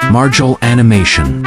Marjol Animation.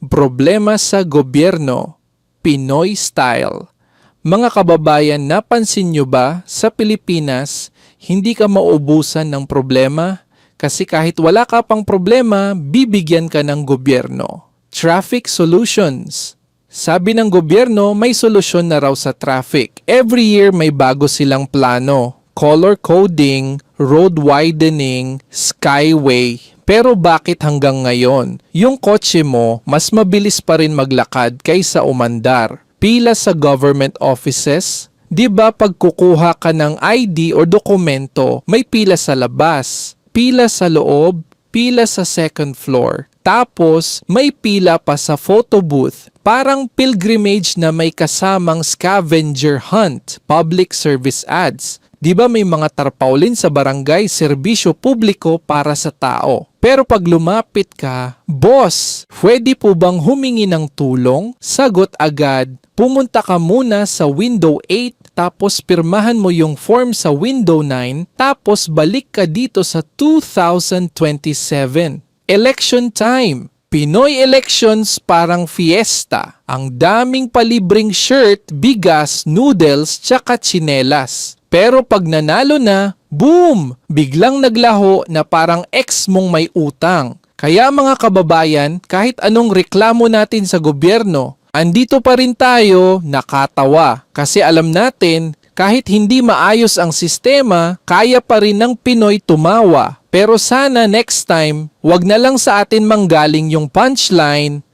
Problema sa gobyerno, Pinoy Style. Mga kababayan, napansin nyo ba sa Pilipinas, hindi ka maubusan ng problema? Kasi kahit wala ka pang problema, bibigyan ka ng gobyerno. Traffic solutions. Sabi ng gobyerno, may solusyon na raw sa traffic. Every year may bago silang plano. Color coding, road widening, skyway. Pero bakit hanggang ngayon, yung kotse mo mas mabilis pa rin maglakad kaysa umandar? Pila sa government offices? Di ba pag kukuha ka ng ID o dokumento, may pila sa labas, pila sa loob, pila sa second floor. Tapos may pila pa sa photo booth. Parang pilgrimage na may kasamang scavenger hunt, public service ads. Di ba may mga tarpaulin sa barangay, serbisyo publiko para sa tao? Pero pag lumapit ka, boss, pwede po bang humingi ng tulong? Sagot agad, pumunta ka muna sa window 8, tapos pirmahan mo yung form sa window 9, tapos balik ka dito sa 2027. Election time. Pinoy elections parang fiesta. Ang daming palibreng shirt, bigas, noodles, tsaka tsinelas. Pero pag nanalo na, boom! Biglang naglaho na parang ex mong may utang. Kaya mga kababayan, kahit anong reklamo natin sa gobyerno, andito pa rin tayo nakatawa. Kasi alam natin, kahit hindi maayos ang sistema, kaya pa rin ng Pinoy tumawa. Pero sana next time, wag na lang sa atin manggaling yung punchline.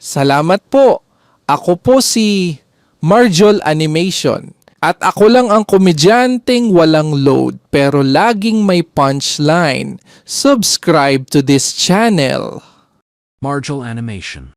Salamat po. Ako po si Marjol Animation. At ako lang ang komedyanteng walang load pero laging may punchline. Subscribe to this channel. Marjol Animation.